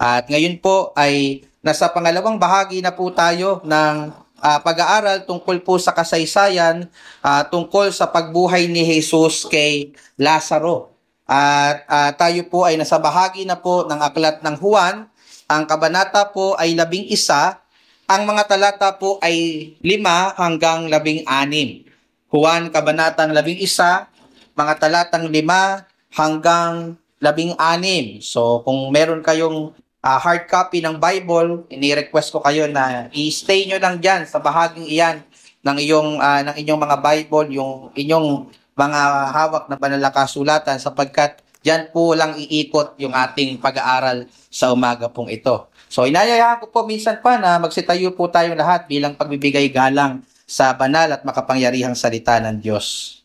At ngayon po ay nasa pangalawang bahagi na po tayo ng pag-aaral tungkol po sa kasaysayan tungkol sa pagbuhay ni Jesus kay Lazaro. At tayo po ay nasa bahagi na po ng aklat ng Juan. Ang kabanata po ay 11. Ang mga talata po ay 5 hanggang 16. Juan kabanatang 11, mga talatang 5 hanggang 16. So kung meron kayong hard copy ng Bible, ini-request ko kayo na i-stay nyo lang dyan sa bahaging iyan ng inyong mga Bible, yung inyong mga hawak na banal na kasulatan, sapagkat dyan po lang iikot yung ating pag-aaral sa umaga pong ito. So inayayahan ko po minsan pa na magsitayo po tayong lahat bilang pagbibigay galang sa banal at makapangyarihang salita ng Diyos.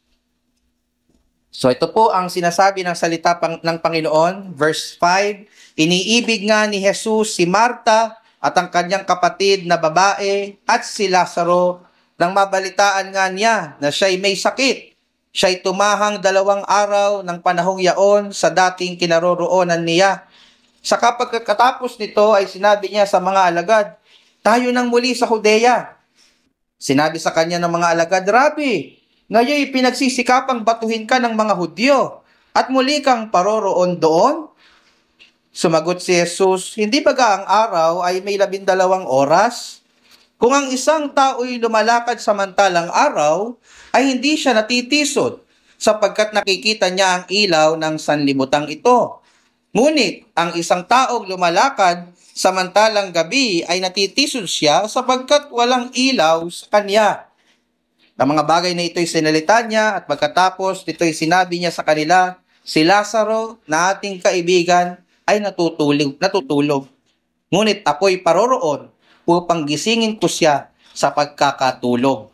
So ito po ang sinasabi ng salita ng Panginoon, verse 5, iniibig nga ni Jesus si Marta at ang kanyang kapatid na babae at si Lazaro nang mabalitaan nga niya na siya'y may sakit. Siya'y tumahang 2 araw ng panahong yaon sa dating kinaroroonan niya. Sa pagkatapos nito ay sinabi niya sa mga alagad, tayo nang muli sa Judea. Sinabi sa kanya ng mga alagad, Rabi, ngayon pinagsisikapang batuhin ka ng mga Hudyo at muli kang paroroon doon? Sumagot si Jesus, hindi baga ang araw ay may 12 oras? Kung ang isang tao'y lumalakad samantalang araw, ay hindi siya natitisod, sapagkat nakikita niya ang ilaw ng sanlibutan ito. Ngunit ang isang taong lumalakad samantalang gabi ay natitisod siya sapagkat walang ilaw sa kanya. Ang mga bagay na ito'y sinalita niya at pagkatapos nito'y sinabi niya sa kanila, si Lazaro na ating kaibigan ay natutulog. Ngunit ako'y paroroon upang gisingin ko siya sa pagkakatulog.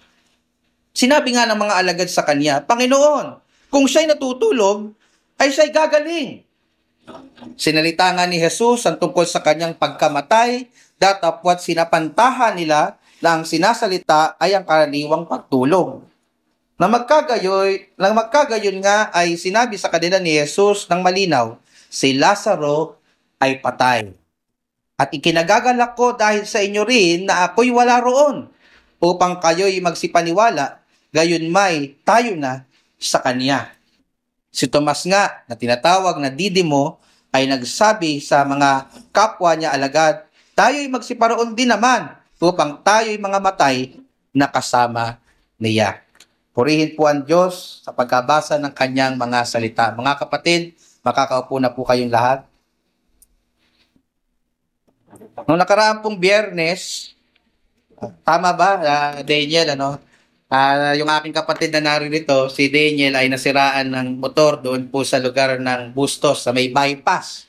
Sinabi nga ng mga alagad sa kanya, Panginoon, kung siya'y natutulog, ay siya'y gagaling. Sinalita nga ni Jesus ang tungkol sa kanyang pagkamatay, datapwat sinapantahan nila na ang sinasalita ay ang karaniwang pagtulog. Nang magkagayon nga ay sinabi sa kanila ni Jesus ng malinaw, si Lazaro ay patay. At ikinagagalak ko dahil sa inyo rin na ako'y wala roon, upang kayo'y magsipaniwala, gayon may tayo na sa kanya. Si Tomas nga, na tinatawag na Didimo, ay nagsabi sa mga kapwa niya alagad, tayo'y magsiparoon din naman upang tayo'y mga matay na kasama niya. Purihin po ang Diyos sa pagkabasa ng kanyang mga salita. Mga kapatid, makakaupo na po kayong lahat. Noong nakaraang pong Biyernes, tama ba, Daniel, yung aking kapatid na naririto, si Daniel, ay nasiraan ng motor doon po sa lugar ng Bustos, sa may bypass.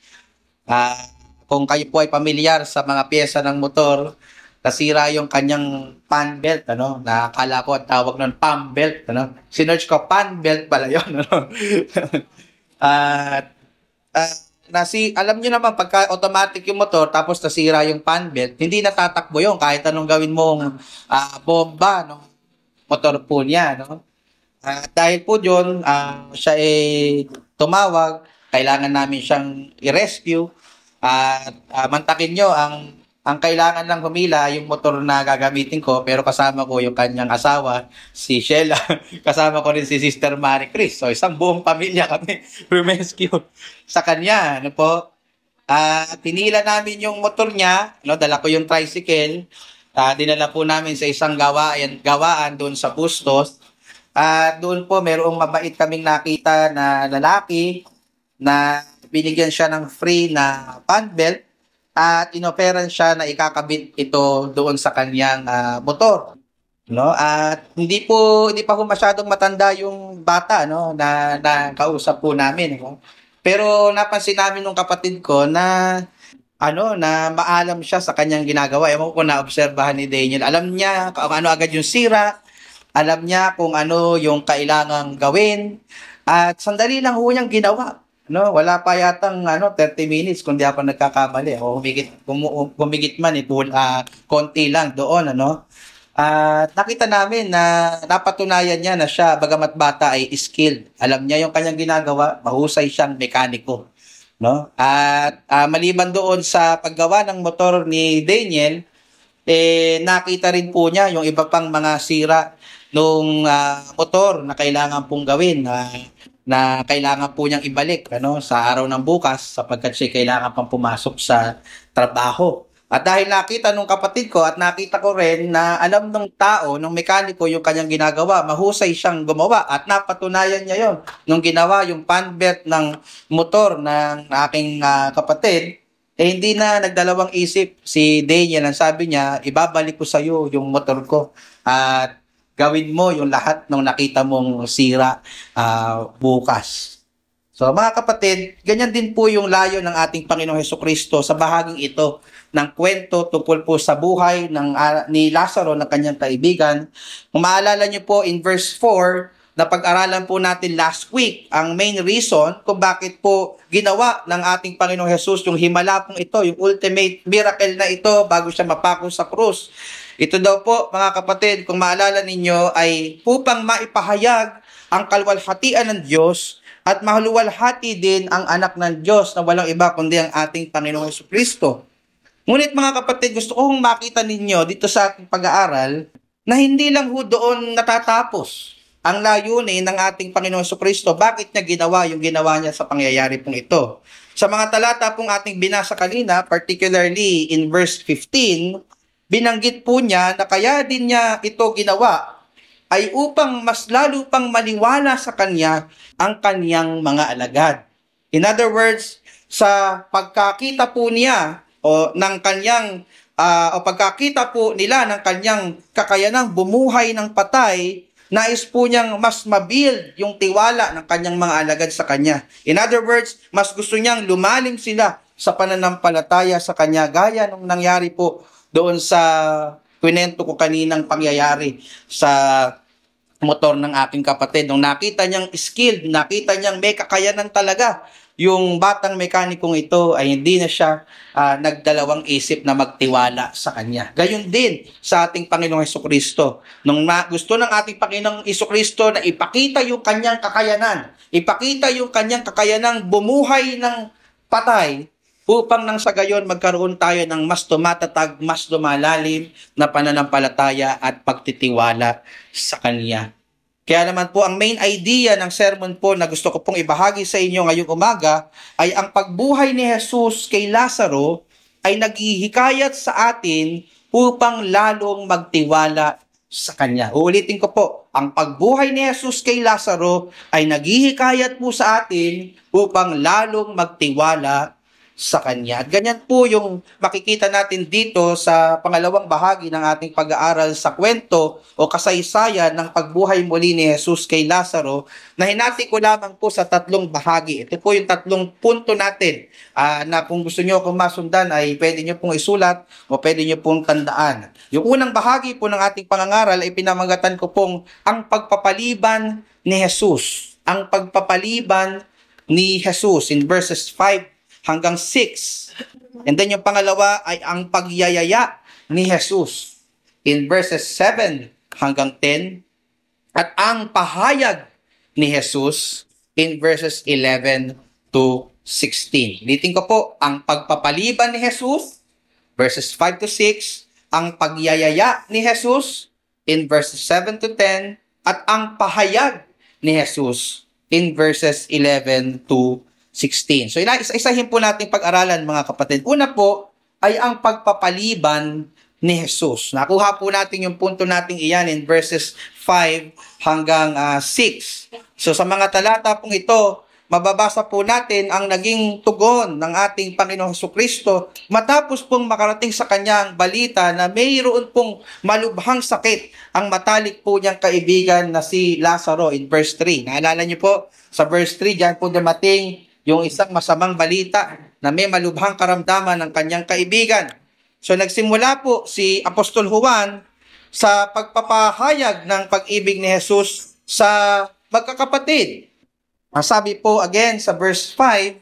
Kung kayo po ay pamilyar sa mga pyesa ng motor, nasira yung kanyang pan belt, na akala ko ang tawag nun, pump belt, sinearch ko, pan belt pala yun, alam nyo naman, pagka automatic yung motor, tapos nasira yung pan belt, hindi natatakbo yun, kahit anong gawin mong bomba, motor po niya, dahil po yun, siya tumawag, kailangan namin siyang i-rescue, at mantakin nyo, ang kailangan lang humila yung motor na gagamitin ko, pero kasama ko yung kanyang asawa, si Sheila, kasama ko rin si Sister Marie Chris, so isang buong pamilya kami rescue sa kanya, pinila namin yung motor niya, dala ko yung tricycle, dinala po namin sa isang gawaan doon sa Bustos. Doon po merong mabait kaming nakita na lalaki na binigyan siya ng free na pan belt at inoperan siya na ikakabit ito doon sa kanyang motor. At hindi pa po masyadong matanda yung bata na kausap po namin. Pero napansin namin ng kapatid ko na na maalam siya sa kanyang ginagawa. Ewan ko na obserbahan ni Daniel. Alam niya kung ano agad yung sira. Alam niya kung ano yung kailangang gawin. At sandali lang ho niyang ginawa. Wala pa yatang 30 minutes kung di ako nagkakamali. O humigit man, konti lang doon. At nakita namin na napatunayan niya na siya, bagamat bata, ay skilled. Alam niya yung kanyang ginagawa. Mahusay siyang mekaniko. no? At maliban doon sa paggawa ng motor ni Daniel, nakita rin po niya yung iba pang mga sira nung motor na kailangan pong gawin, na kailangan po niyang ibalik sa araw ng bukas sapagkat siya kailangan pang pumasok sa trabaho. At dahil nakita nung kapatid ko at nakita ko rin na alam ng tao, ng mekaniko yung kanyang ginagawa, mahusay siyang gumawa at napatunayan niya yon nung ginawa yung fan belt ng motor ng aking kapatid. Hindi na nagdalawang isip si Daniel, ang sabi niya, ibabalik ko sa iyo yung motor ko at gawin mo yung lahat ng nakita mong sira bukas. So mga kapatid, ganyan din po yung layo ng ating Panginoong Hesukristo sa bahaging ito ng kwento tungkol po sa buhay ni Lazaro na kanyang kaibigan. Kung maalala niyo po in verse 4, na pag-aralan po natin last week, ang main reason kung bakit po ginawa ng ating Panginoong Hesus yung himala pong ito, yung ultimate miracle na ito bago siya mapako sa krus. Ito daw po mga kapatid, kung maalala ninyo, ay upang maipahayag ang kalwalhatian ng Diyos at maluwalhati din ang anak ng Diyos na walang iba kundi ang ating Panginoong Hesukristo. Ngunit mga kapatid, gusto kong makita ninyo dito sa ating pag-aaral na hindi lang ho doon natatapos ang layunin ng ating Panginoong Hesukristo. Bakit niya ginawa yung ginawa niya sa pangyayari pong ito? Sa mga talata pong ating binasa kanina, particularly in verse 15, binanggit po niya na kaya din niya ito ginawa ay upang mas lalo pang maniwala sa kanya ang kanyang mga alagad. In other words, sa pagkakita po niya ng kanyang pagkakita po nila ng kanyang kakayanang bumuhay ng patay, nais po niyang mas mabuild yung tiwala ng kanyang mga alagad sa kanya. In other words, mas gusto niyang lumalim sila sa pananampalataya sa kanya, gaya nung nangyari po doon sa kwento ko kaninang pangyayari sa motor ng aking kapatid. Nung nakita niyang skilled, nakita niyang may kakayanan talaga, yung batang mekanikong ito ay hindi na siya nagdalawang isip na magtiwala sa kanya. Gayon din sa ating Panginoong Hesukristo. Nung gusto ng ating Panginoong Hesukristo na ipakita yung kanyang kakayanan, ipakita yung kanyang kakayanang bumuhay ng patay, upang nang sa gayon magkaroon tayo ng mas tumatatag, mas lumalalim na pananampalataya at pagtitiwala sa Kanya. Kaya naman po, ang main idea ng sermon po na gusto ko pong ibahagi sa inyo ngayong umaga ay ang pagbuhay ni Jesus kay Lazaro ay naghihikayat sa atin upang lalong magtiwala sa Kanya. Uulitin ko po, ang pagbuhay ni Jesus kay Lazaro ay naghihikayat po sa atin upang lalong magtiwala sa Kanya. At ganyan po yung makikita natin dito sa pangalawang bahagi ng ating pag-aaral sa kwento o kasaysayan ng pagbuhay muli ni Jesus kay Lazaro, na hinati ko lamang po sa tatlong bahagi. Ito po yung tatlong punto natin na kung gusto nyo kung masundan ay pwede nyo pong isulat o pwede nyo pong tandaan. Yung unang bahagi po ng ating pangangaral ay pinamagatan ko pong ang pagpapaliban ni Jesus. Ang pagpapaliban ni Jesus in verses 5 hanggang 6. And then yung pangalawa ay ang pagyayaya ni Jesus in verses 7 hanggang 10. At ang pahayag ni Jesus in verses 11 to 16. Ulitin ko po, ang pagpapaliban ni Jesus, verses 5 to 6. Ang pagyayaya ni Jesus in verses 7 to 10. At ang pahayag ni Jesus in verses 11 to 16. So isa-isahin po natin pag-aralan mga kapatid. Una po ay ang pagpapaliban ni Jesus. Nakuha po natin yung punto nating iyan in verses 5 hanggang 6. So sa mga talata pong ito, mababasa po natin ang naging tugon ng ating Panginoong Hesukristo matapos pong makarating sa kanya ang balita na mayroon pong malubhang sakit ang matalik po niyang kaibigan na si Lazaro in verse 3. Naalala niyo po, sa verse 3, diyan po dumating yung isang masamang balita na may malubhang karamdaman ng kanyang kaibigan. So nagsimula po si Apostol Juan sa pagpapahayag ng pag-ibig ni Jesus sa magkakapatid. Sabi po again sa verse 5,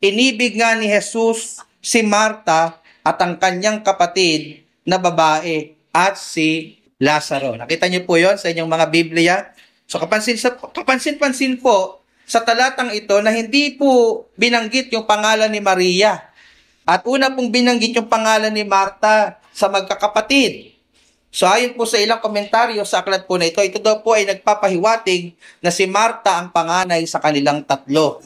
inibig nga ni Jesus si Marta at ang kanyang kapatid na babae at si Lazaro. Nakita niyo po yon sa inyong mga Biblia? So kapansin-pansin po sa talatang ito na hindi po binanggit yung pangalan ni Maria. At una pong binanggit yung pangalan ni Marta sa magkakapatid. So ayon po sa ilang komentaryo sa aklat po na ito daw po ay nagpapahiwatig na si Marta ang panganay sa kanilang tatlo.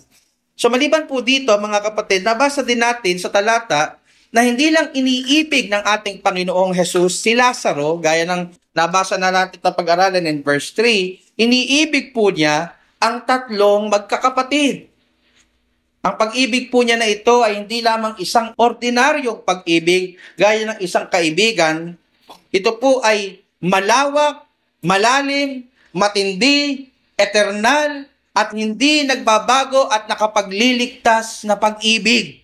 So maliban po dito mga kapatid, nabasa din natin sa talata na hindi lang iniibig ng ating Panginoong Jesus si Lazaro, gaya ng nabasa na natin na pag-aralan in verse 3, iniibig po niya ang tatlong magkakapatid. Ang pag-ibig po niya na ito ay hindi lamang isang ordinaryong pag-ibig gaya ng isang kaibigan. Ito po ay malawak, malalim, matindi, eternal, at hindi nagbabago at nakapagliligtas na pag-ibig.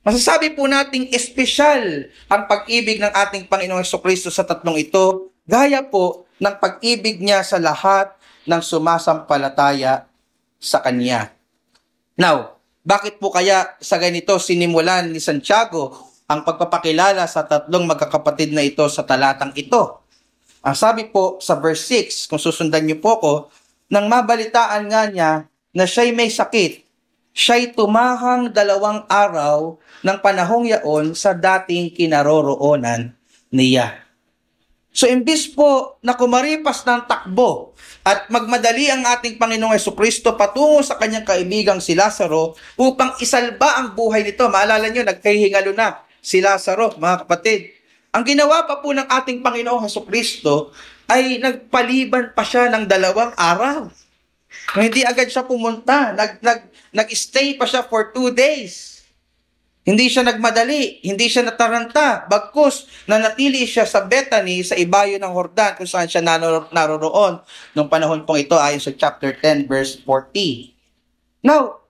Masasabi po nating espesyal ang pag-ibig ng ating Panginoong Jesucristo sa tatlong ito, gaya po ng pag-ibig niya sa lahat ng sumasampalataya sa Kanya. Now, bakit po kaya sa ganito sinimulan ni Santiago ang pagpapakilala sa tatlong magkakapatid na ito sa talatang ito? Ang sabi po sa verse 6, kung susundan niyo po ko, nang mabalitaan nga niya na siya'y may sakit, siya'y tumahang 2 araw ng panahong yaon sa dating kinaroroonan niya. So, imbis po na kumaripas ng takbo at magmadali ang ating Panginoong Jesucristo patungo sa kanyang kaibigang si Lazaro upang isalba ang buhay nito. Maalala nyo, nagkahihingalo na si Lazaro, mga kapatid. Ang ginawa pa po ng ating Panginoong Jesucristo ay nagpaliban pa siya ng 2 araw. Hindi agad siya pumunta. Nag-stay pa siya for 2 days. Hindi siya nagmadali, hindi siya nataranta, bagkus nanatili siya sa Bethany sa ibayo ng Jordan kung saan siya naroroon nung panahon pong ito ayon sa chapter 10 verse 40. Now,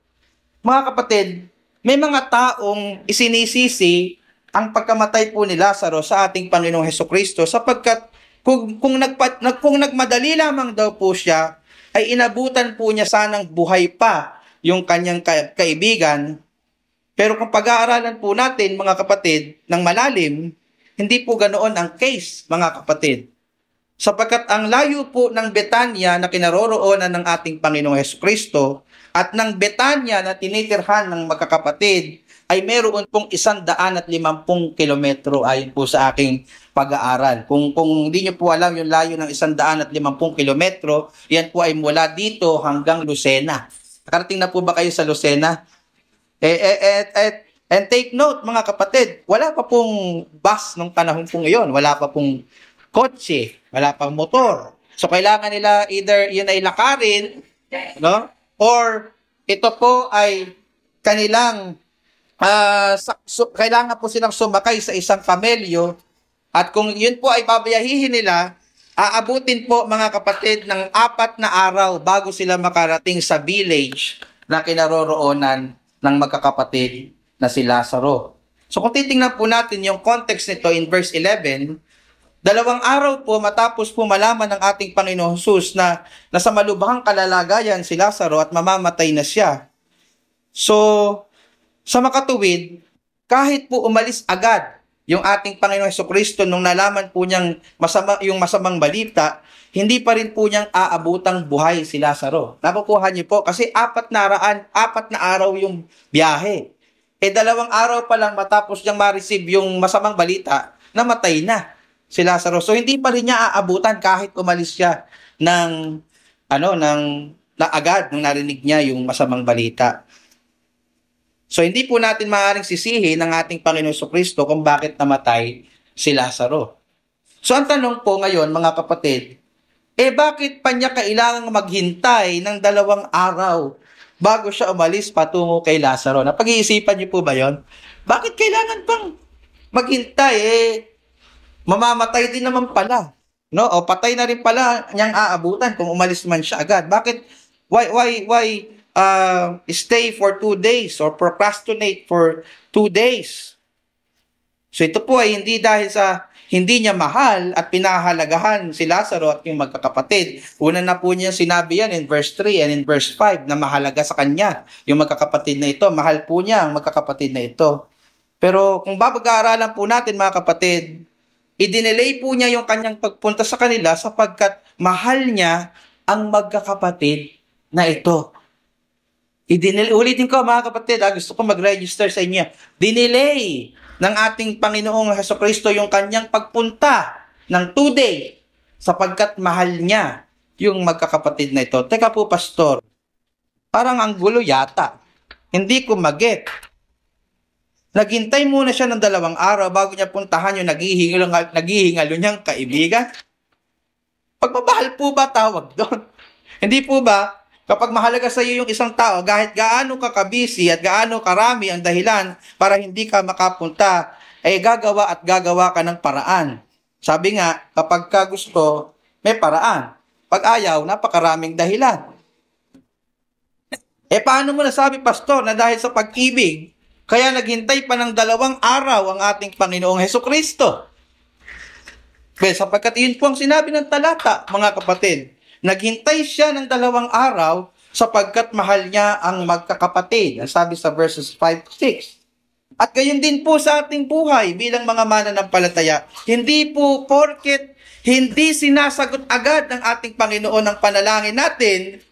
mga kapatid, may mga taong isinisisi ang pagkamatay po ni Lazaro sa ating Panginoong Hesukristo sapagkat kung nagmadali lamang daw po siya, ay inabutan po niya sanang buhay pa yung kanyang kaibigan. Pero kung pag-aaralan po natin, mga kapatid, ng malalim, hindi po ganoon ang case, mga kapatid. Sapagkat ang layo po ng Betanya na kinaroroonan ng ating Panginoong Hesukristo at ng Betanya na tinitirhan ng magkakapatid ay meron pong 150 kilometro ayon po sa aking pag-aaral. Kung hindi nyo po alam yung layo ng 150 kilometro, yan po ay mula dito hanggang Lucena. Nakarating na po ba kayo sa Lucena? And take note mga kapatid, wala pa pong bus nung panahon po ngayon, wala pa pong kotse, wala pang motor. So kailangan nila either yun ay lakarin, no? Or ito po ay kanilang kailangan po silang sumakay sa isang kamelyo at kung yun po ay babayahihin nila, aabutin po mga kapatid ng 4 na araw bago sila makarating sa village na kinaroroonan ng magkakapatid na si Lazaro. So kung titingnan po natin yung context nito in verse 11, 2 araw po matapos po malaman ng ating Panginoong Jesus na nasa malubhang kalalagayan si Lazaro at mamamatay na siya. So, sa makatuwid, kahit po umalis agad yung ating Panginoong Jesucristo nung nalaman po niyang yung masamang balita, hindi pa rin po niyang aabutang buhay si Lazaro. Nakukuha niyo po kasi 4 na araw yung biyahe. 2 araw pa lang matapos niyang ma-receive yung masamang balita, namatay na si Lazaro. So hindi pa rin niya aabutan kahit umalis siya agad nung narinig niya yung masamang balita. So hindi po natin maaaring sisihin ng ating Panginoon Jesucristo kung bakit namatay si Lazaro. So ang tanong po ngayon mga kapatid, bakit pa niya kailangang maghintay ng 2 araw bago siya umalis patungo kay Lazaro? Napag-iisipan niyo po ba yon? Bakit kailangan pang maghintay? Mamamatay din naman pala. No? O patay na rin pala niyang aabutan kung umalis man siya agad. Bakit? Why stay for 2 days or procrastinate for 2 days? So ito po ay hindi dahil sa hindi niya mahal at pinahalagahan si Lazaro at yung magkakapatid. Una na po niya sinabi yan in verse 3 and in verse 5 na mahalaga sa kanya yung magkakapatid na ito. Mahal po niya ang magkakapatid na ito. Pero kung babag-aaralan po natin mga kapatid, i-delay po niya yung kanyang pagpunta sa kanila sapagkat mahal niya ang magkakapatid na ito. Ulitin ko mga kapatid, gusto ko mag-register sa inyo. Dinelay ng ating Panginoong Hesukristo yung kanyang pagpunta ng 2 days sapagkat mahal niya yung magkakapatid na ito. Teka po, pastor, parang ang gulo yata. Hindi ko mag-get. Naghintay muna siya ng 2 araw bago niya puntahan yung naghihingalo niyang kaibigan. Pagmamahal po ba tawag doon? Hindi po ba, kapag mahalaga sa iyo yung isang tao, kahit gaano ka kabisi at gaano karami ang dahilan para hindi ka makapunta, ay gagawa at gagawa ka ng paraan. Sabi nga, kapag ka gusto, may paraan. Pag ayaw, napakaraming dahilan. Paano mo nasabi, pastor, na dahil sa pag-ibig, kaya naghintay pa ng 2 araw ang ating Panginoong Hesukristo? Well, sapagkat yun po ang sinabi ng talata, mga kapatid. Naghintay siya ng 2 araw sapagkat mahal niya ang magkakapatid. Ang sabi sa verses 5-6. At gayon din po sa ating buhay bilang mga mananampalataya. Hindi po porket hindi sinasagot agad ng ating Panginoon ang panalangin natin,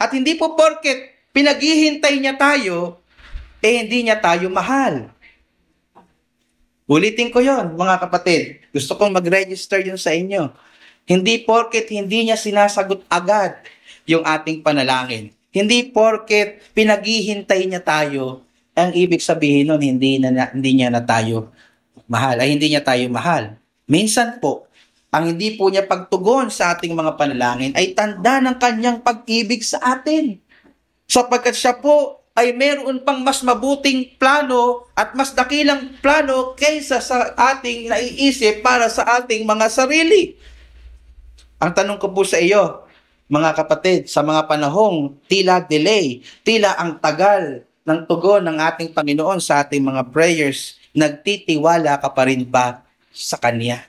at hindi po porket pinaghihintay niya tayo, hindi niya tayo mahal. Ulitin ko yon, mga kapatid. Gusto kong mag-register yun sa inyo. Hindi porket hindi niya sinasagot agad yung ating panalangin. Hindi porket pinaghihintay niya tayo, ang ibig sabihin nun, hindi niya na tayo mahal. Hindi niya tayo mahal. Minsan po, ang hindi po niya pagtugon sa ating mga panalangin ay tanda ng kanyang pag-ibig sa atin. Sapagkat siya po ay meron pang mas mabuting plano at mas dakilang plano kaysa sa ating naiisip para sa ating mga sarili. Ang tanong ko po sa iyo, mga kapatid, sa mga panahong tila delay, tila ang tagal ng tugon ng ating Panginoon sa ating mga prayers, nagtitiwala ka pa rin ba sa Kanya?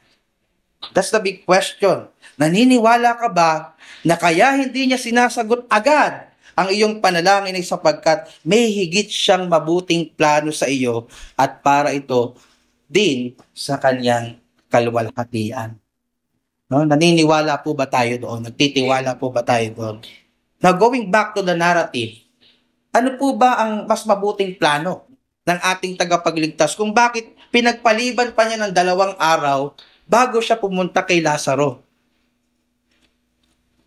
That's the big question. Naniniwala ka ba na kaya hindi niya sinasagot agad ang iyong panalangin ay sapagkat may higit siyang mabuting plano sa iyo at para ito din sa kanyang kaluwalhatian? No? Naniniwala po ba tayo doon? Nagtitiwala po ba tayo doon? Now, going back to the narrative, ano po ba ang mas mabuting plano ng ating tagapagligtas kung bakit pinagpaliban pa niya ng 2 araw bago siya pumunta kay Lazaro?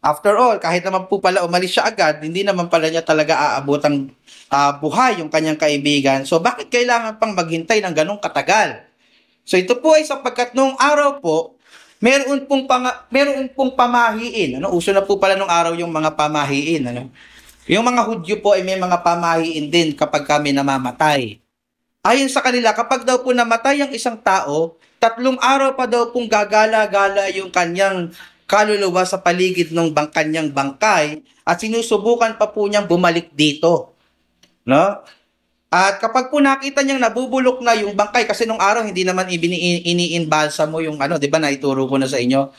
After all, kahit naman po pala umalis siya agad, hindi naman pala niya talaga aabotang buhay yung kanyang kaibigan. So, bakit kailangan pang maghintay ng ganong katagal? So, ito po ay sapagkat noong araw po, meron pong pamahiin. Uso na po pala noong araw yung mga pamahiin. Yung mga Hudyo po ay may mga pamahiin din kapag kami namamatay. Ayon sa kanila, kapag daw po namatay ang isang tao, 3 araw pa daw pong gagala-gala yung kanyang kaluluwa sa paligid ng kanyang bangkay at sinusubukan pa po niyang bumalik dito. No? At kapag po nakita niyang nabubulok na yung bangkay, kasi nung araw hindi naman iniimbalsa mo yung di ba naituro ko na sa inyo,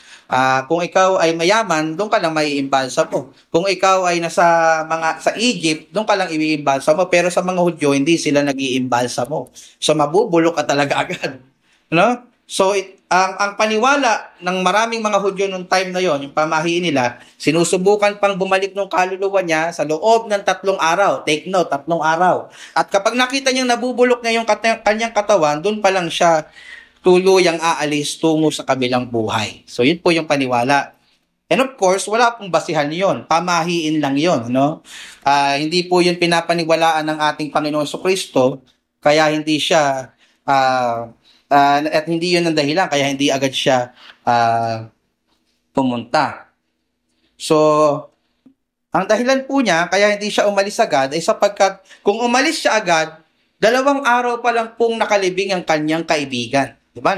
kung ikaw ay mayaman, doon ka lang maiimbalsa mo. Kung ikaw ay sa Egypt, doon ka lang iimbalsa mo. Pero sa mga Hudyo, hindi sila nag-iimbalsa mo. So mabubulok ka talaga agad. No? So, ang paniwala ng maraming mga Hudyo nung time na yon, yung pamahiin nila, sinusubukan pang bumalik ng kaluluwa niya sa loob ng 3 araw. Take note, 3 araw. At kapag nakita niyang nabubulok na yung kanyang katawan, doon pa lang siya tuluyang aalis tungo sa kabilang buhay. So, yun po yung paniwala. And of course, wala pong basihan yon. Pamahiin lang yon, no? Hindi po yun pinapaniwalaan ng ating Panginoon Jesucristo, kaya hindi siya at hindi yun ang dahilan kaya hindi agad siya pumunta. So, ang dahilan po niya kaya hindi siya umalis agad ay sapagkat kung umalis siya agad, 2 araw pa lang pong nakalibing ang kanyang kaibigan. Diba?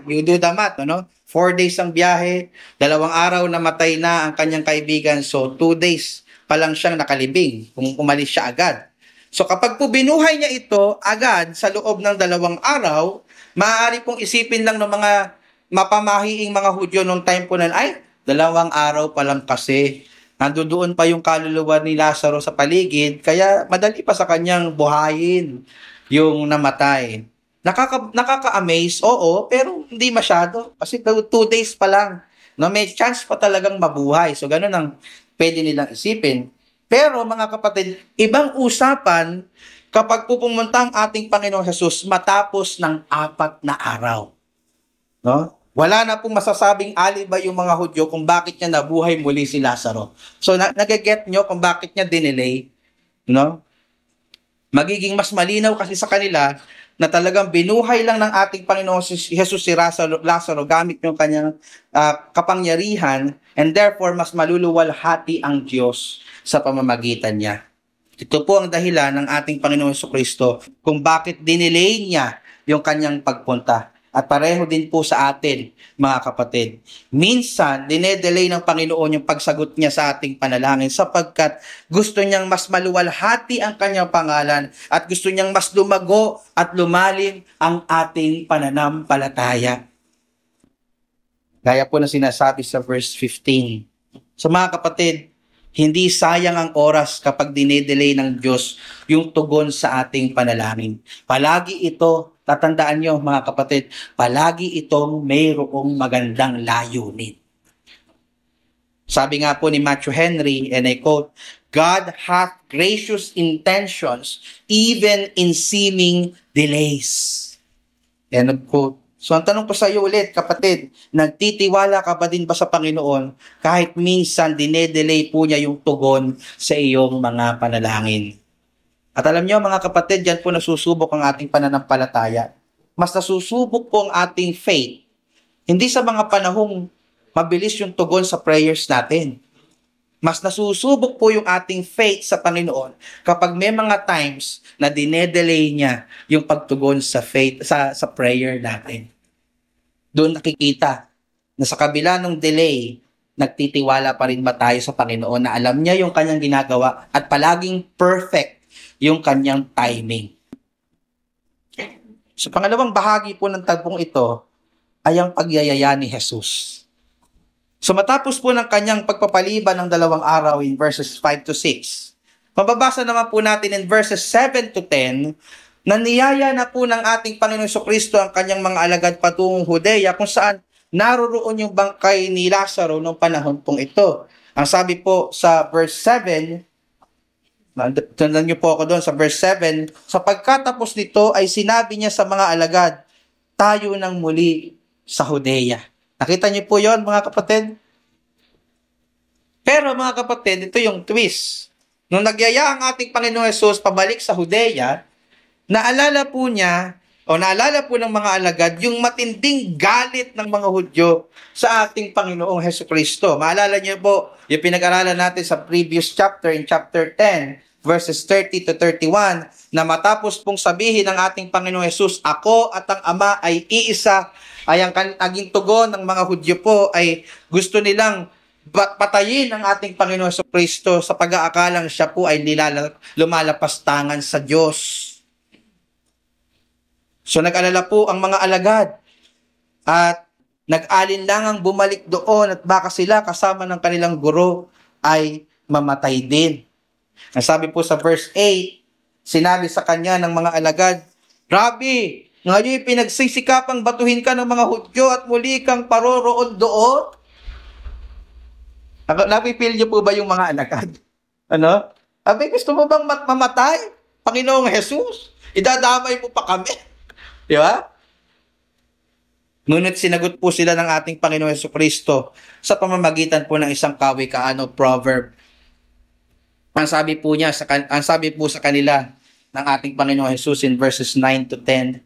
You do the math, no? 4 days ang biyahe, 2 araw namatay na ang kanyang kaibigan, so 2 days pa lang siyang nakalibing kung umalis siya agad. So kapag po binuhay niya ito agad sa loob ng 2 araw, maaari pong isipin lang ng mga mapamahiing mga Hudyo nung time po na, 2 araw pa lang kasi, nandoon pa yung kaluluwa ni Lazaro sa paligid, kaya madali pa sa kanyang buhayin yung namatay. Nakaka-amaze, oo, pero hindi masyado, kasi 2 days pa lang, no, may chance pa talagang mabuhay. So ganun ang pwede nilang isipin. Pero mga kapatid, ibang usapan kapag pupunta ang ating Panginoong Hesus matapos ng 4 na araw. No? Wala na pong masasabing alibay yung mga Hudyo kung bakit niya nabuhay muli si Lazaro. So, nag-get nyo kung bakit niya dinelay. No? Magiging mas malinaw kasi sa kanila na talagang binuhay lang ng ating Panginoong Jesus si Lazaro gamit yung kanyang kapangyarihan, and therefore mas maluluwalhati ang Diyos sa pamamagitan niya. Ito po ang dahilan ng ating Panginoong Jesucristo kung bakit dinelay niya yung kanyang pagpunta. At pareho din po sa atin, mga kapatid. Minsan, dinedelay ng Panginoon yung pagsagot niya sa ating panalangin sapagkat gusto niyang mas maluwalhati ang kanyang pangalan at gusto niyang mas lumago at lumalim ang ating pananampalataya. Gaya po na sinasabi sa verse 15. So mga kapatid, hindi sayang ang oras kapag dinedelay ng Diyos yung tugon sa ating panalangin. Palagi ito, tatandaan nyo mga kapatid, palagi itong mayroong magandang layunin. Sabi nga po ni Matthew Henry, and I quote, God hath gracious intentions even in seeming delays. End of quote. So ang tanong ko sa iyo ulit, kapatid, nagtitiwala ka ba din ba sa Panginoon kahit minsan dinedelay po niya yung tugon sa iyong mga panalangin? At alam niyo mga kapatid, diyan po nasusubok ang ating pananampalataya. Mas nasusubok po ang ating faith. Hindi sa mga panahong mabilis yung tugon sa prayers natin. Mas nasusubok po yung ating faith sa Panginoon kapag may mga times na dinedelay niya yung pagtugon sa faith sa prayer natin. Doon nakikita na sa kabila ng delay, nagtitiwala pa rin ba tayo sa Panginoon na alam niya yung kanyang ginagawa at palaging perfect yung kanyang timing. So pangalawang bahagi po ng tagpong ito ay ang pagyayaya ni Jesus. So matapos po ng kanyang pagpapaliban ng 2 araw in verses 5 to 6, mababasa naman po natin in verses 7 to 10, na niyaya na po ng ating Panginoon Jesucristo ang kanyang mga alagad patungong Judea kung saan naroroon yung bangkay ni Lazaro noong panahon pong ito. Ang sabi po sa verse 7, tandaan niyo po ako doon sa verse 7, sa pagkatapos nito ay sinabi niya sa mga alagad, tayo nang muli sa Judea. Nakita niyo po yon mga kapatid? Pero mga kapatid, ito yung twist. Nung nagyaya ang ating Panginoon Jesus pabalik sa Judea, naalala po ng mga alagad yung matinding galit ng mga Hudyo sa ating Panginoong Jesucristo. Maalala niyo po, yung pinag-aralan natin sa previous chapter, in chapter 10, verses 30 to 31, na matapos pong sabihin ng ating Panginoong Jesus, ako at ang Ama ay iisa, ay ang naging tugon ng mga Hudyo po ay gusto nilang patayin ang ating Panginoon Jesucristo sa pag-aakalang siya po ay lumalapastangan sa Diyos. So nag-alala po ang mga alagad at nag-alinlangang bumalik doon at baka sila kasama ng kanilang guro ay mamatay din. Ang sabi po sa verse 8, sinabi sa kanya ng mga alagad, Rabbi, ngayon pinagsisikapang batuhin ka ng mga Hudyo at muli kang paroroon doon? Napipil niyo po ba yung mga alagad? Ano? Abi, gusto mo bang mamatay? Panginoong Jesus, idadamay mo pa kami. Di ba? Ngunit sinagot po sila ng ating Panginoong Jesucristo sa pamamagitan po ng isang kawikaan o proverb. Ang sabi po sa kanila ng ating Panginoong Jesus in verses 9 to 10,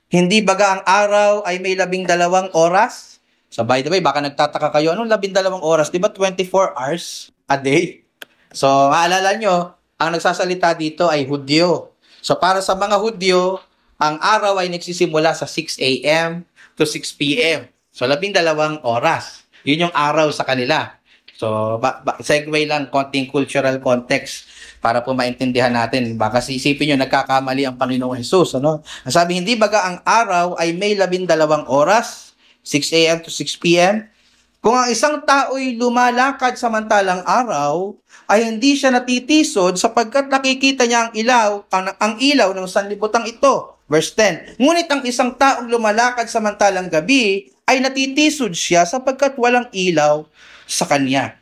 hindi baga ang araw ay may 12 oras? So by the way, baka nagtataka kayo, anong 12 oras? Di ba 24 hours a day? So maalala nyo, ang nagsasalita dito ay Hudyo. So para sa mga Hudyo, ang araw ay nagsisimula sa 6 a.m. to 6 p.m. So 12 oras. Yun yung araw sa kanila. So segue lang, konting cultural context para po maintindihan natin. Baka isipin nyo, nagkakamali ang Panginoong Jesus. Ano? Ang sabi, hindi baga ang araw ay may 12 oras, 6 a.m. to 6 p.m. Kung ang isang tao'y lumalakad samantalang araw, ay hindi siya natitisod sapagkat nakikita niya ang ilaw ng sanlibutan ito. Verse 10, ngunit ang isang taong lumalakad samantalang gabi, ay natitisod siya sapagkat walang ilaw sa kanya.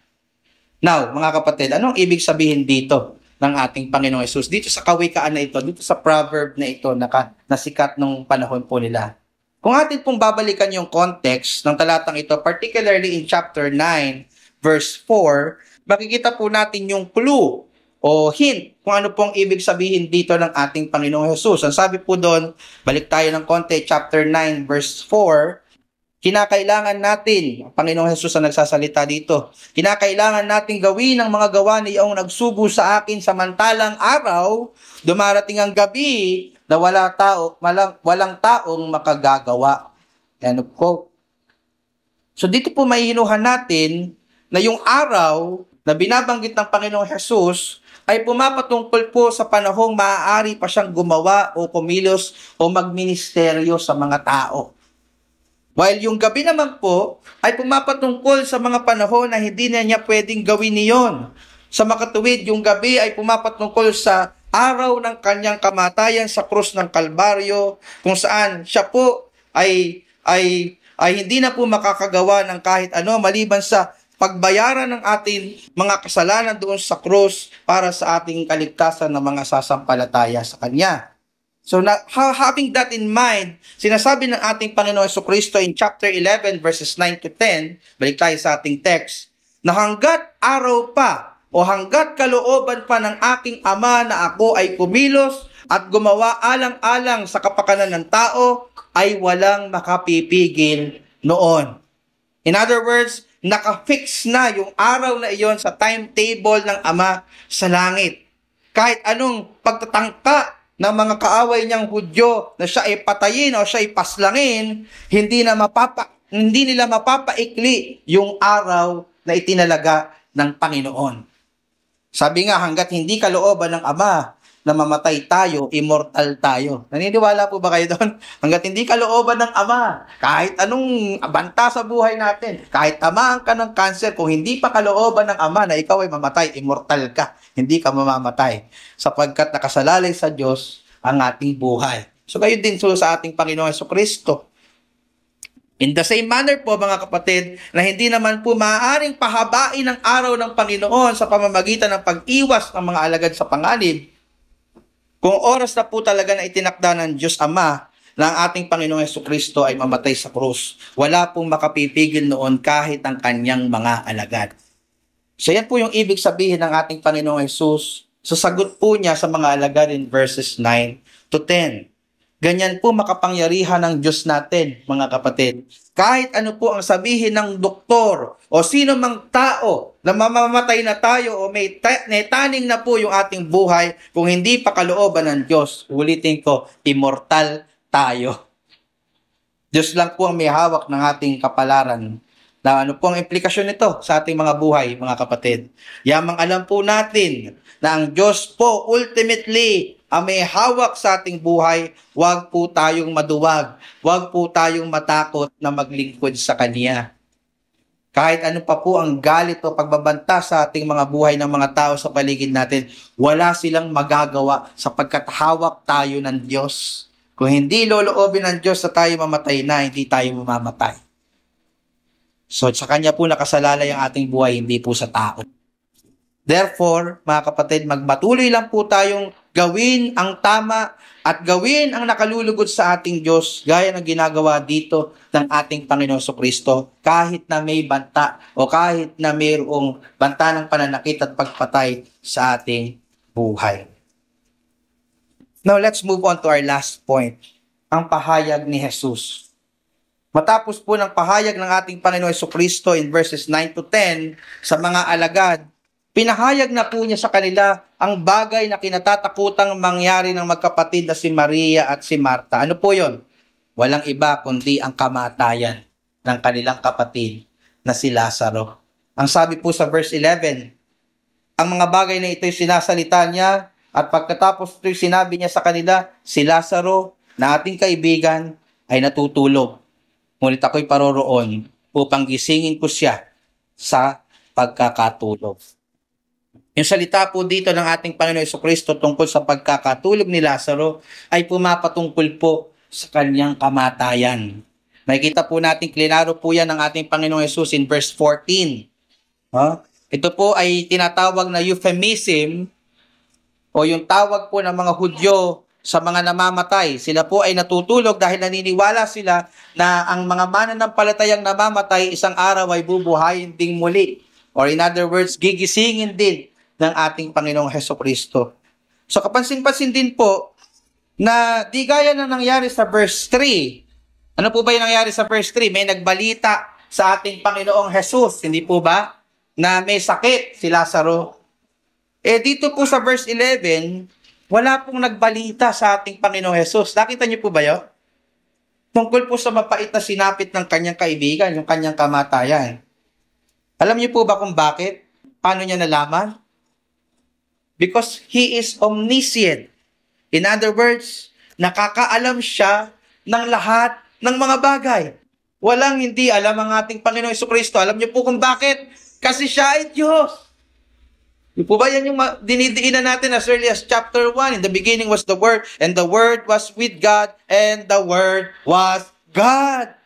Now, mga kapatid, anong ibig sabihin dito ng ating Panginoong Hesus? Dito sa kawikaan na ito, dito sa proverb na ito na sikat nung panahon po nila. Kung atin pong babalikan yung context ng talatang ito, particularly in chapter 9, verse 4, makikita po natin yung clue o hint kung ano pong ibig sabihin dito ng ating Panginoong Hesus. Ang sabi po doon, balik tayo ng konti, chapter 9, verse 4, kinakailangan natin, ang Panginoong Hesus ang nagsasalita dito, kinakailangan natin gawin ang mga gawa na iyong nagsubo sa akin samantalang araw, dumarating ang gabi na walang taong makagagawa. Yan po. So dito po maihinuhan natin na yung araw na binabanggit ng Panginoong Hesus ay pumapatungkol po sa panahong maaari pa siyang gumawa o kumilos o magministeryo sa mga tao. While yung gabi naman po ay pumapatungkol sa mga panahon na hindi na niya pwedeng gawin niyon. Sa makatuwid, yung gabi ay pumapatungkol sa araw ng kanyang kamatayan sa krus ng Kalbaryo, kung saan siya po ay hindi na po makakagawa ng kahit ano maliban sa pagbayaran ng ating mga kasalanan doon sa krus para sa ating kaligtasan ng mga sasampalataya sa Kanya. So, having that in mind, sinasabi ng ating Panginoon Jesucristo in chapter 11, verses 9 to 10, balik tayo sa ating text, na hanggat araw pa o hanggat kalooban pa ng aking Ama na ako ay kumilos at gumawa alang-alang sa kapakanan ng tao, ay walang makapipigil noon. In other words, nakafix na yung araw na iyon sa timetable ng Ama sa langit. Kahit anong pagtatangka ng mga kaaway niyang Hudyo na siya ay patayin o siya ay paslangin, hindi nila mapapaikli yung araw na itinalaga ng Panginoon. Sabi nga, hanggat hindi kalooban ng Ama na mamatay tayo, immortal tayo. Naniniwala po ba kayo doon? Hanggat hindi kalooban ng Ama, kahit anong banta sa buhay natin, kahit tamaan ka ng cancer, kung hindi pa kalooban ng Ama na ikaw ay mamatay, immortal ka. Hindi ka mamamatay. Sapagkat nakasalalay sa Diyos ang ating buhay. So kayo din sa ating Panginoon Jesucristo. In the same manner po mga kapatid, na hindi naman po maaaring pahabain ang araw ng Panginoon sa pamamagitan ng pag-iwas ng mga alagad sa panganib. Kung oras na po talaga na itinakda ng Diyos Ama na ang ating Panginoong Jesucristo ay mamatay sa krus, wala pong makapipigil noon kahit ang kanyang mga alagad. So yan po yung ibig sabihin ng ating Panginoong Hesus. Sasagot po niya sa mga alagad in verses 9 to 10. Ganyan po makapangyarihan ng Diyos natin, mga kapatid. Kahit ano po ang sabihin ng doktor o sino mang tao na mamamatay na tayo o may taning na po yung ating buhay, kung hindi pa kalooban ng Diyos, ulitin ko, immortal tayo. Diyos lang po ang may hawak ng ating kapalaran. Na ano po ang implikasyon nito sa ating mga buhay, mga kapatid? Yamang alam po natin na ang Diyos po ultimately ang may hawak sa ating buhay. Huwag po tayong maduwag. Huwag po tayong matakot na maglingkod sa Kanya. Kahit ano pa po ang galit o pagbabanta sa ating mga buhay ng mga tao sa paligid natin, wala silang magagawa sapagkat hawak tayo ng Diyos. Kung hindi loloobin ng Diyos na tayo mamatay na, hindi tayo mamamatay. So, sa Kanya po nakasalalay ang ating buhay, hindi po sa tao. Therefore, mga kapatid, magpatuloy lang po tayong gawin ang tama at gawin ang nakalulugod sa ating Diyos gaya ng ginagawa dito ng ating Panginoon Jesucristo kahit na may banta o kahit na mayroong banta ng pananakit at pagpatay sa ating buhay. Now, let's move on to our last point, ang pahayag ni Jesus. Matapos po ng pahayag ng ating Panginoon Jesucristo in verses 9 to 10 sa mga alagad, pinahayag na po niya sa kanila ang bagay na kinatatakutang mangyari ng magkapatid na si Maria at si Marta. Ano po yon? Walang iba kundi ang kamatayan ng kanilang kapatid na si Lazaro. Ang sabi po sa verse 11, ang mga bagay na ito'y sinasalita niya at pagkatapos ito'y sinabi niya sa kanila, si Lazaro na ating kaibigan ay natutulog. Ngunit ako'y paroroon upang gisingin ko siya sa pagkakatulog. Yung salita po dito ng ating Panginoon Jesucristo tungkol sa pagkakatulog ni Lazaro ay pumapatungkol po sa kanyang kamatayan. Nakikita po natin, klinaro po yan ng ating Panginoong Jesus in verse 14. Ito po ay tinatawag na euphemism o yung tawag po ng mga Hudyo sa mga namamatay. Sila po ay natutulog dahil naniniwala sila na ang mga mananampalatayang namamatay isang araw ay bubuhayin ding muli. Or in other words, gigisingin din ng ating Panginoong Hesukristo. So kapansin-pansin din po na di gaya na nangyari sa verse 3. Ano po ba yung nangyari sa verse 3? May nagbalita sa ating Panginoong Jesus, hindi po ba? Na may sakit si Lazaro. Dito po sa verse 11, wala pong nagbalita sa ating Panginoong Jesus. Nakita niyo po ba yun? Tungkol po sa mapait na sinapit ng kanyang kaibigan, yung kanyang kamatayan. Alam niyo po ba kung bakit? Paano niya nalaman? Because He is omniscient. In other words, nakakaalam siya ng lahat ng mga bagay. Walang hindi alam ang ating Panginoong Jesucristo. Alam niyo po kung bakit? Kasi siya ay Diyos. Di po ba yan yung dinidiinan natin as early as chapter 1? In the beginning was the Word, and the Word was with God, and the Word was God.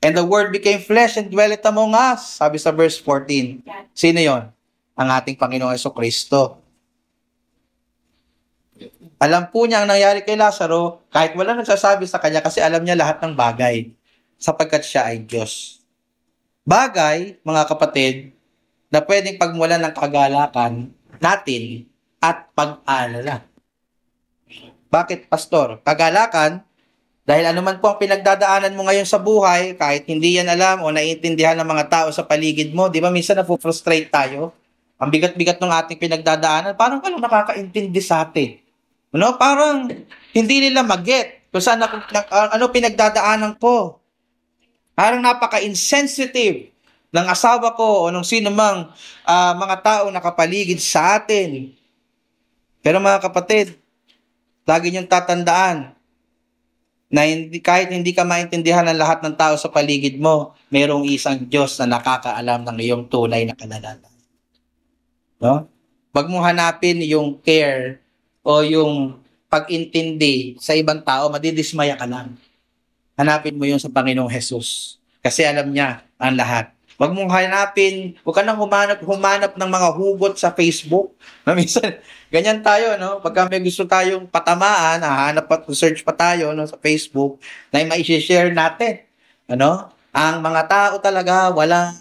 And the Word became flesh and dwelt among us. Sabi sa verse 14. Sino yon? Ang ating Panginoong Jesucristo. Alam po niya ang nangyari kay Lazaro, kahit wala nagsasabi sa kanya kasi alam niya lahat ng bagay, sapagkat siya ay Diyos. Bagay, mga kapatid, na pwedeng pagmulan ng kagalakan natin at pag-alala. Bakit, Pastor? Kagalakan, dahil anuman po ang pinagdadaanan mo ngayon sa buhay, kahit hindi yan alam o naiintindihan ng mga tao sa paligid mo, di ba minsan napufrustrate tayo? Ang bigat-bigat ng ating pinagdadaanan, parang walang nakakaintindi sa atin. No? Parang hindi nila mag-get kung saan ano pinagdadaanan ko. Parang napaka-insensitive ng asawa ko o ng sino mang mga tao nakapaligid sa atin. Pero mga kapatid, lagi niyong tatandaan na kahit hindi ka maintindihan ng lahat ng tao sa paligid mo, mayroong isang Diyos na nakakaalam ng iyong tunay na kalagayan. No? Wag mo hanapin yung care o yung pag-intindi sa ibang tao, madidismaya ka lang. Hanapin mo yun sa Panginoong Jesus. Kasi alam niya ang lahat. Huwag mong hanapin, huwag ka nang humanap ng mga hugot sa Facebook. Na minsan, ganyan tayo, no? Pagka may gusto tayong patamaan, hahanap at search pa tayo no, sa Facebook na ma-share natin. Ano? Ang mga tao talaga walang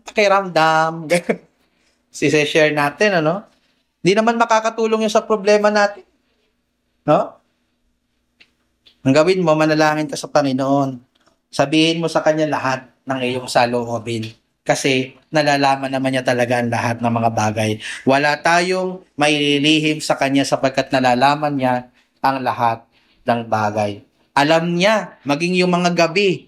pakiramdam. Si-share natin, ano? Hindi naman makakatulong yun sa problema natin. No? Ang gawin mo, manalangin ka sa Panginoon. Sabihin mo sa Kanya lahat ng iyong saloobin. Kasi nalalaman naman niya talaga ang lahat ng mga bagay. Wala tayong maililihim sa Kanya sapagkat nalalaman niya ang lahat ng bagay. Alam niya, maging yung mga gabi,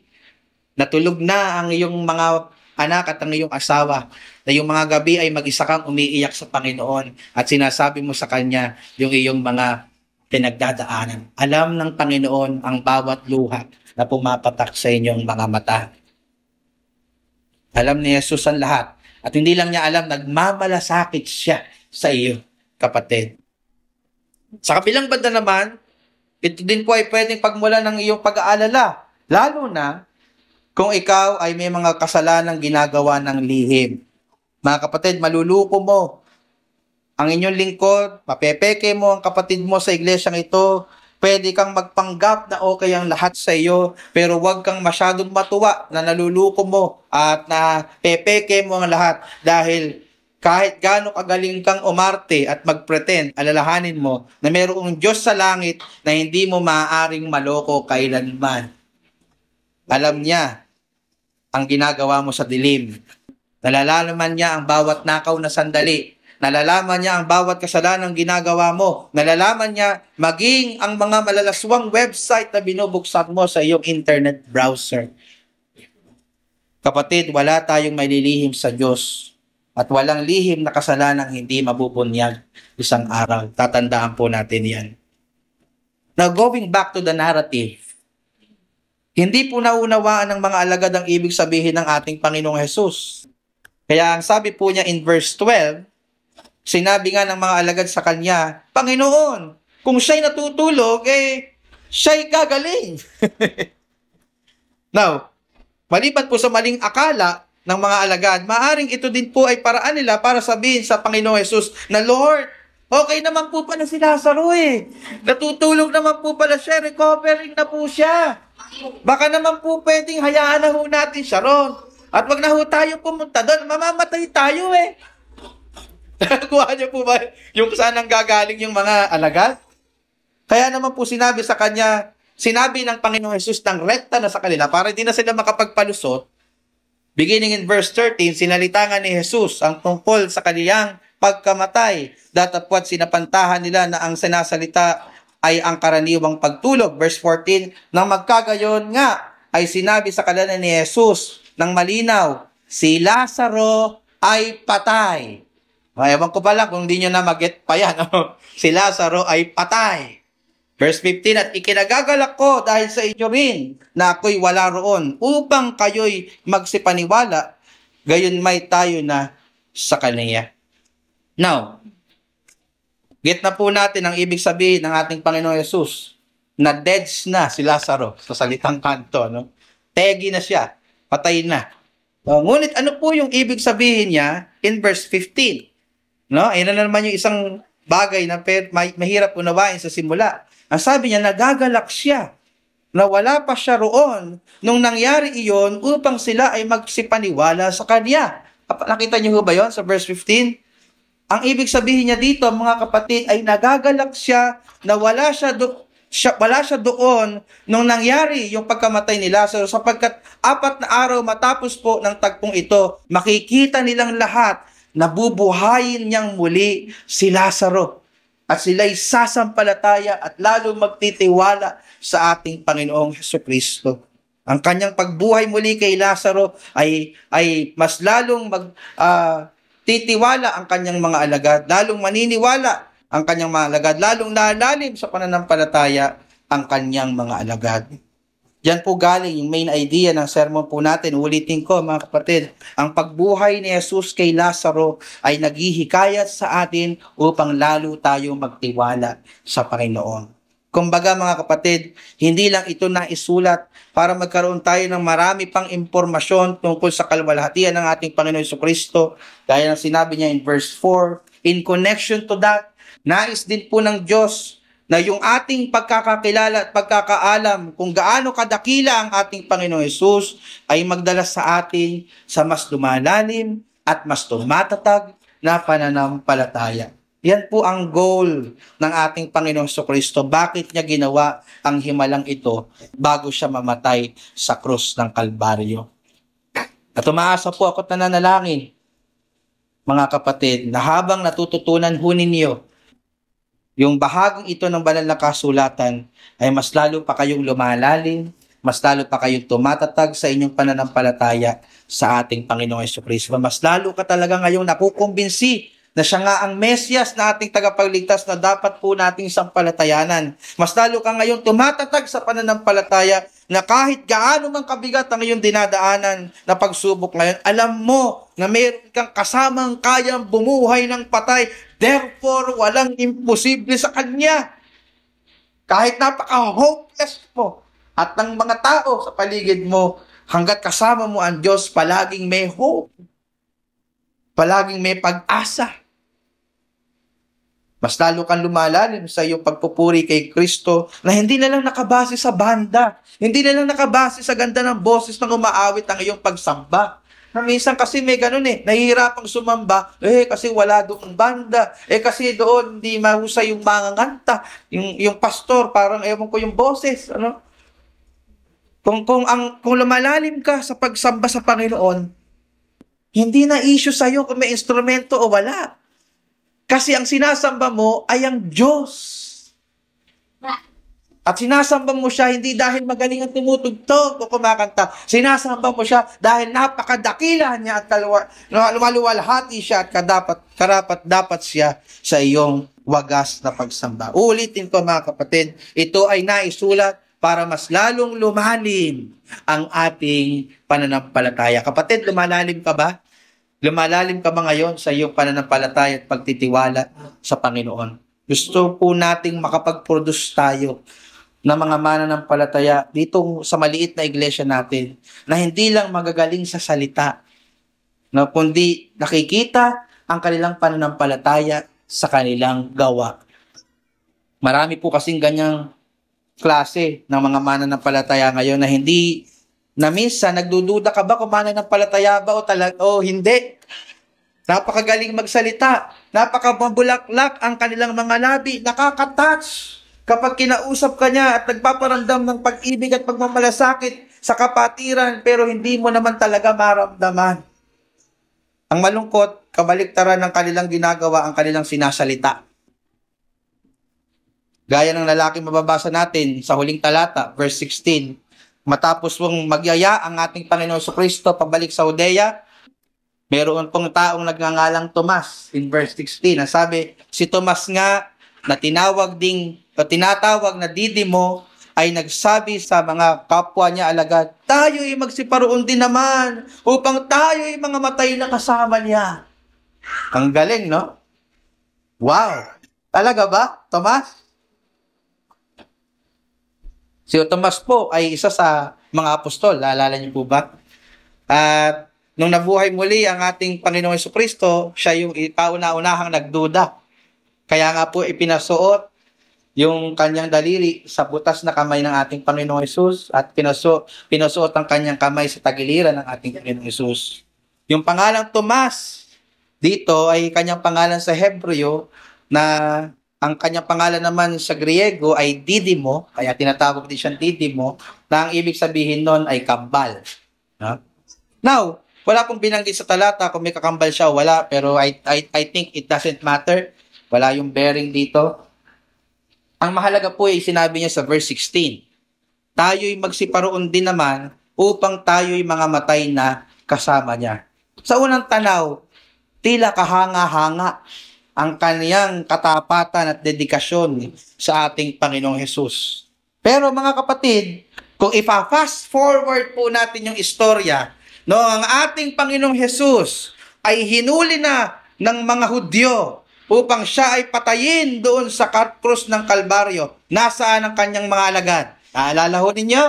natulog na ang iyong mga anak at ang iyong asawa, na yung mga gabi ay mag-isa kang umiiyak sa Panginoon at sinasabi mo sa Kanya yung iyong mga pinagdadaanan. Alam ng Panginoon ang bawat luha na pumapatak sa inyong mga mata. Alam ni Jesus ang lahat. At hindi lang niya alam, nagmamalasakit siya sa iyo, kapatid. Sa kabilang banda naman, ito din po ay pwedeng pagmula ng iyong pag-aalala. Lalo na kung ikaw ay may mga kasalanang ginagawa ng lihim. Mga kapatid, maluluko mo ang inyong lingkod, mapepeke mo ang kapatid mo sa iglesyang ito. Pwede kang magpanggap na okay ang lahat sa iyo, pero huwag kang masyadong matuwa na naluluko mo at na pepeke mo ang lahat dahil kahit gaano kagaling kang umarte at magpretend, alalahanin mo na mayroong Diyos sa langit na hindi mo maaaring maloko kailanman. Alam niya ang ginagawa mo sa dilim. Nalalaman niya ang bawat nakaw na sandali. Nalalaman niya ang bawat kasalanang ginagawa mo. Nalalaman niya maging ang mga malalaswang website na binubuksan mo sa iyong internet browser. Kapatid, wala tayong maililihim sa Diyos. At walang lihim na kasalanang hindi mabubunyag isang araw. Tatandaan po natin yan. Now, going back to the narrative, hindi po naunawaan ng mga alagad ang ibig sabihin ng ating Panginoong Jesus. Kaya ang sabi po niya in verse 12, sinabi nga ng mga alagad sa Kanya, Panginoon, kung siya'y natutulog, siya'y gagaling. Now, maliban po sa maling akala ng mga alagad, maaring ito din po ay paraan nila para sabihin sa Panginoong Hesus na, Lord, okay naman po pala si Lazaro eh. Natutulog naman po pala siya, recovering na po siya. Baka naman po pwedeng hayaan na ho natin siya ron. At wag na ho tayo pumunta doon, mamamatay tayo eh. Kuha niyo po ba yung saan ang gagaling yung mga alagad? Kaya naman po sinabi sa kanya, sinabi ng Panginoong Hesus ng rekta na sa kanila para hindi na sila makapagpalusot. Beginning in verse 13, sinalita nga ni Hesus ang tungkol sa kaniyang pagkamatay. Datapwat sinapantahan nila na ang sinasalita ay ang karaniwang pagtulog. Verse 14, nang magkagayon nga ay sinabi sa kanila ni Hesus ng malinaw, si Lazaro ay patay. Ewan ko pala kung hindi nyo na mag-get pa yan. Si Lazaro ay patay. Verse 15, at ikinagagalak ko dahil sa inyo rin na ako'y wala roon upang kayo'y magsipaniwala, gayon may tayo na sa kaniya. Now, get na po natin ang ibig sabihin ng ating Panginoong Hesus na deads na si Lazaro sa salitang kanto. No? Tegi na siya, patay na. Ngunit ano po yung ibig sabihin niya in verse 15? No? Ayan na naman yung isang bagay na mahirap unawain sa simula. Ang sabi niya, nagagalak siya na wala pa siya roon nung nangyari iyon upang sila ay magsipaniwala sa kanya. Nakita niyo ba yon sa verse 15? Ang ibig sabihin niya dito, mga kapatid, ay nagagalak siya na wala siya doon nung nangyari yung pagkamatay ni Lazaro sapagkat 4 na araw matapos po ng tagpong ito, makikita nilang lahat na bubuhayin niyang muli si Lazaro. At sila'y sasampalataya at lalo magtitiwala sa ating Panginoong Hesukristo. Ang kanyang pagbuhay muli kay Lazaro ay mas lalong titiwala ang kanyang mga alagad, lalong maniniwala ang kanyang mga alagad, lalong lalalim sa pananampalataya ang kanyang mga alagad. Diyan po galing yung main idea ng sermon po natin. Ulitin ko mga kapatid, ang pagbuhay ni Jesus kay Lazaro ay naghihikayat sa atin upang lalo tayo magtiwala sa Panginoon. Kumbaga mga kapatid, hindi lang ito na isulat para magkaroon tayo ng marami pang impormasyon tungkol sa kalwalhatian ng ating Panginoon Jesucristo. Gaya ng sinabi niya in verse 4, in connection to that, nais din po ng Diyos na yung ating pagkakakilala at pagkakaalam kung gaano kadakila ang ating Panginoong Hesus ay magdala sa atin sa mas lumalalim at mas tumatatag na pananampalataya. Yan po ang goal ng ating Panginoong Jesucristo. Bakit niya ginawa ang himalang ito bago siya mamatay sa krus ng Kalbaryo? At umaasa po ako at nananalangin, mga kapatid, na habang natututunan ho ninyo yung bahaging ito ng banal na kasulatan ay mas lalo pa kayong lumalalim, mas lalo pa kayong tumatatag sa inyong pananampalataya sa ating Panginoong Jesucristo. Mas lalo ka talaga ngayong nakukumbinsi na siya nga ang Mesyas na ating tagapagligtas na dapat po nating sampalatayanan. Mas lalo ka ngayon tumatatag sa pananampalataya na kahit gaano man kabigat ang iyong dinadaanan na pagsubok ngayon, alam mo na mayroon kang kasamang kayang bumuhay ng patay. Therefore, walang imposible sa Kanya. Kahit napaka-hopeless mo at ng mga tao sa paligid mo, hanggat kasama mo ang Diyos, palaging may hope. Palaging may pag-asa. Mas lalo kang lumalalim sa iyong pagpupuri kay Kristo na hindi na lang nakabase sa banda. Hindi na lang nakabase sa ganda ng boses ng umaawit ang iyong pagsamba. Na minsan kasi may ganun nahihirapang sumamba, kasi wala doon banda, kasi doon hindi mahusay yung manganganta, yung pastor, parang ewan ko yung boses, ano? Kung lumalalim ka sa pagsamba sa Panginoon, hindi na issue sa'yo kung may instrumento o wala. Kasi ang sinasamba mo ay ang Diyos. At sinasamba mo siya hindi dahil magaling ang tumutugtog o kumakanta. Sinasamba mo siya dahil napakadakila niya at lumaluwalhati siya at karapat-dapat siya sa iyong wagas na pagsamba. Ulitin ko mga kapatid, ito ay naisulat para mas lalong lumalim ang ating pananampalataya. Kapatid, lumalalim ka ba? Lumalalim ka ba ngayon sa iyong pananampalataya at pagtitiwala sa Panginoon? Gusto po nating makapag-produce tayo na mga mananampalataya dito sa maliit na iglesia natin na hindi lang magagaling sa salita, no, kundi nakikita ang kanilang pananampalataya sa kanilang gawa. Marami po kasing ganyang klase ng mga mananampalataya ngayon na hindi, na minsan nagdududa ka ba kung mananampalataya ba o hindi. Napakagaling magsalita, napakabulaklak ang kanilang mga labi, nakaka-touch kapag kinausap ka niya at nagpaparamdam ng pag-ibig at pagmamalasakit sa kapatiran, pero hindi mo naman talaga maramdaman. Ang malungkot, kabaliktaran ng kanilang ginagawa ang kanilang sinasalita. Gaya ng lalaki mababasa natin sa huling talata, verse 16, matapos mong magyaya ang ating Panginoon Kristo pabalik sa Judea, meron pong taong nagngangalang Tomas in verse 16. Ang sabi, si Tomas nga na tinatawag na Didimo ay nagsabi sa mga kapwa niya alagad, tayo'y magsiparoon din naman upang tayo'y mga matay na kasama niya. Ang galing, no? Wow! Talaga ba, Tomas? Si Tomas po ay isa sa mga apostol. Naalala niyo po ba? At nung nabuhay muli ang ating Panginoong Jesucristo, siya yung pauna-unahang nagduda. Kaya nga po ipinasuot yung kanyang daliri sa butas na kamay ng ating Panginoong Hesus at pinasuot ang kanyang kamay sa tagiliran ng ating Panginoong Hesus. Yung pangalang Tomas dito ay kanyang pangalan sa Hebreo, na ang kanyang pangalan naman sa Griego ay Didimo, kaya tinatawag din siyang Didimo, na ang ibig sabihin nun ay kambal. Now, wala pong binanggit sa talata kung may kakambal siya o wala, pero I think it doesn't matter. Wala yung bearing dito. Ang mahalaga po ay sinabi niya sa verse 16, tayo'y magsiparoon din naman upang tayo'y mga matay na kasama niya. Sa unang tanaw, tila kahanga-hanga ang kaniyang katapatan at dedikasyon sa ating Panginoong Hesus. Pero mga kapatid, kung ipa-fast forward po natin yung istorya, no, ang ating Panginoong Hesus ay hinuli na ng mga Hudyo upang siya ay patayin doon sa krus ng Kalbaryo. Nasaan ang kanyang mga alagad? Naalala ho ninyo?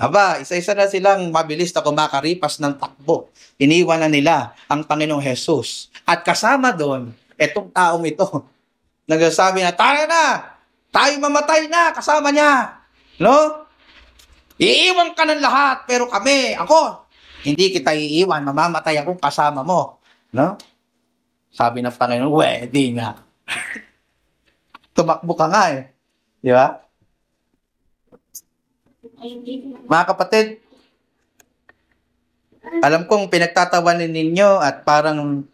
Aba, isa-isa na silang mabilis na kumakaripas ng takbo. Iniwan na nila ang Panginoong Hesus. At kasama doon, etong taong ito, nagsasabi na, tayo na! Tayo mamatay na! Kasama niya! No? Iiwan ka ng lahat, pero ako, hindi kita iiwan, mamamatay akong kasama mo. No? Sabi ng Panginoon, di nga. Tumakbo ka nga eh. Di ba? Mga kapatid, alam kong pinagtatawanan ninyo at parang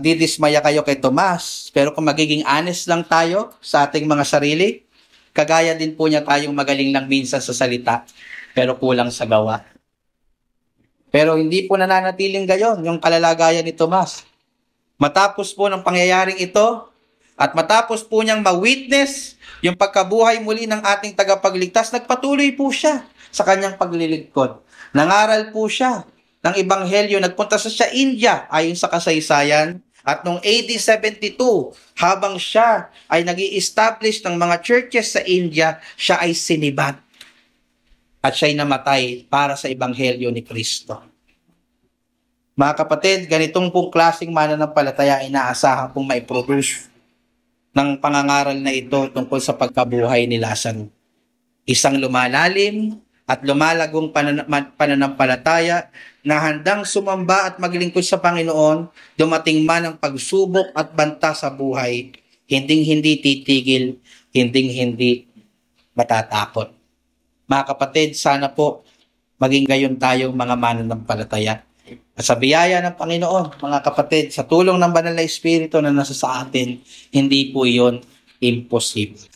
didismaya kayo kay Tomas, pero kung magiging honest lang tayo sa ating mga sarili, kagaya din po niya tayong magaling lang minsan sa salita, pero kulang sa gawa. Pero hindi po nananatiling gayon yung kalalagayan ni Tomas. Matapos po ng pangyayaring ito, at matapos po niyang ma-witness yung pagkabuhay muli ng ating tagapagligtas, nagpatuloy po siya sa kanyang paglilingkod. Nangaral po siya ng Ebanghelyo, nagpunta sa India ayon sa kasaysayan, at noong AD 72, habang siya ay nag-i-establish ng mga churches sa India, siya ay sinibat. At siya'y namatay para sa Ebanghelyo ni Kristo. Mga kapatid, ganitong pong klaseng mananampalataya ay inaasahan pong maiproduce ng pangangaral na ito tungkol sa pagkabuhay ni Lazaro. Isang lumalalim at lumalagong pananampalataya na handang sumamba at maglingkod sa Panginoon, dumating man ang pagsubok at banta sa buhay, hinding-hindi titigil, hinding-hindi matatakot. Mga kapatid, sana po maging gayon tayong mga mananampalataya. At sa biyaya ng Panginoon, mga kapatid, sa tulong ng Banal na Espiritu na nasa sa atin, hindi po iyon imposible.